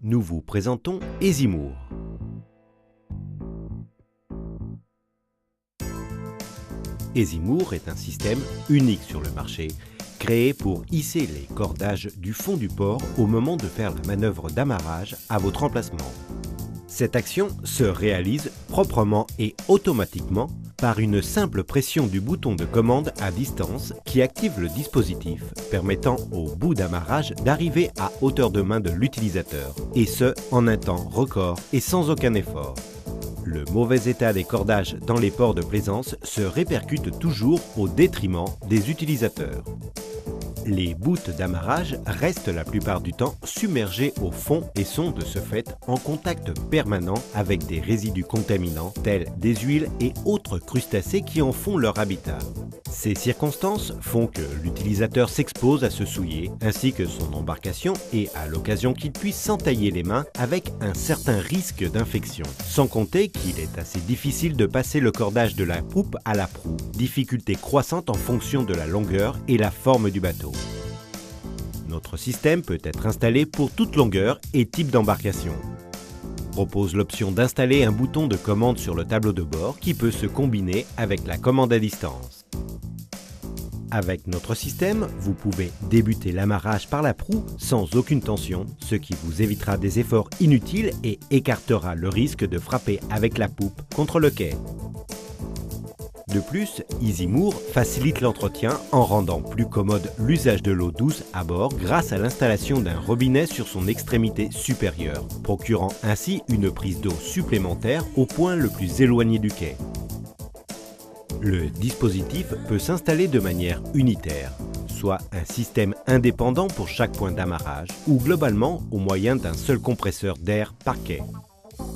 nous vous présentons Easymoor. Easymoor est un système unique sur le marché, créé pour hisser les cordages du fond du port au moment de faire la manœuvre d'amarrage à votre emplacement. Cette action se réalise proprement et automatiquement par une simple pression du bouton de commande à distance qui active le dispositif, permettant au bout d'amarrage d'arriver à hauteur de main de l'utilisateur, et ce en un temps record et sans aucun effort. Le mauvais état des cordages dans les ports de plaisance se répercute toujours au détriment des utilisateurs. Les bouts d'amarrage restent la plupart du temps submergés au fond et sont de ce fait en contact permanent avec des résidus contaminants tels des huiles et autres crustacés qui en font leur habitat. Ces circonstances font que l'utilisateur s'expose à se souiller ainsi que son embarcation et à l'occasion qu'il puisse s'entailler les mains avec un certain risque d'infection. Sans compter qu'il est assez difficile de passer le cordage de la poupe à la proue, difficulté croissante en fonction de la longueur et la forme du bateau. Notre système peut être installé pour toute longueur et type d'embarcation. Propose l'option d'installer un bouton de commande sur le tableau de bord qui peut se combiner avec la commande à distance. Avec notre système, vous pouvez débuter l'amarrage par la proue sans aucune tension, ce qui vous évitera des efforts inutiles et écartera le risque de frapper avec la poupe contre le quai. De plus, Easymoor facilite l'entretien en rendant plus commode l'usage de l'eau douce à bord grâce à l'installation d'un robinet sur son extrémité supérieure, procurant ainsi une prise d'eau supplémentaire au point le plus éloigné du quai. Le dispositif peut s'installer de manière unitaire, soit un système indépendant pour chaque point d'amarrage, ou globalement au moyen d'un seul compresseur d'air par quai.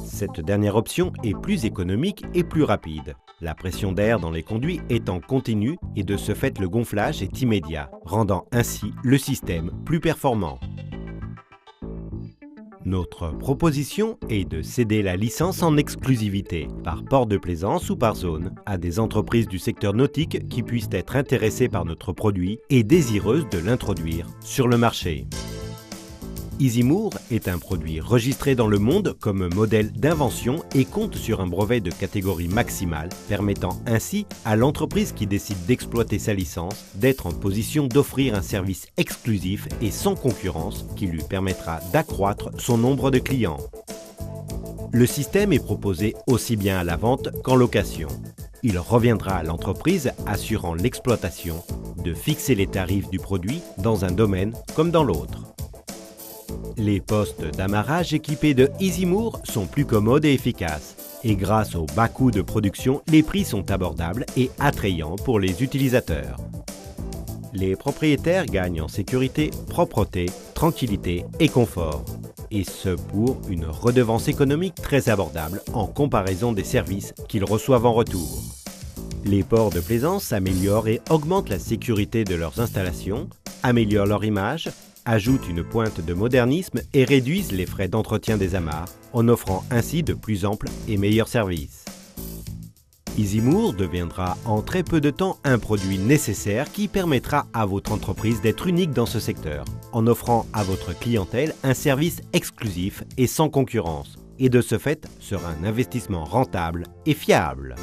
Cette dernière option est plus économique et plus rapide. La pression d'air dans les conduits étant continue et de ce fait le gonflage est immédiat, rendant ainsi le système plus performant. Notre proposition est de céder la licence en exclusivité, par port de plaisance ou par zone, à des entreprises du secteur nautique qui puissent être intéressées par notre produit et désireuses de l'introduire sur le marché. Easymoor est un produit registré dans le monde comme modèle d'invention et compte sur un brevet de catégorie maximale, permettant ainsi à l'entreprise qui décide d'exploiter sa licence d'être en position d'offrir un service exclusif et sans concurrence qui lui permettra d'accroître son nombre de clients. Le système est proposé aussi bien à la vente qu'en location. Il reviendra à l'entreprise assurant l'exploitation de fixer les tarifs du produit dans un domaine comme dans l'autre. Les postes d'amarrage équipés de Easymoor sont plus commodes et efficaces. Et grâce au bas coût de production, les prix sont abordables et attrayants pour les utilisateurs. Les propriétaires gagnent en sécurité, propreté, tranquillité et confort. Et ce pour une redevance économique très abordable en comparaison des services qu'ils reçoivent en retour. Les ports de plaisance améliorent et augmentent la sécurité de leurs installations, améliorent leur image, ajoutent une pointe de modernisme et réduisent les frais d'entretien des amarres, en offrant ainsi de plus amples et meilleurs services. Easymoor deviendra en très peu de temps un produit nécessaire qui permettra à votre entreprise d'être unique dans ce secteur, en offrant à votre clientèle un service exclusif et sans concurrence, et de ce fait sera un investissement rentable et fiable.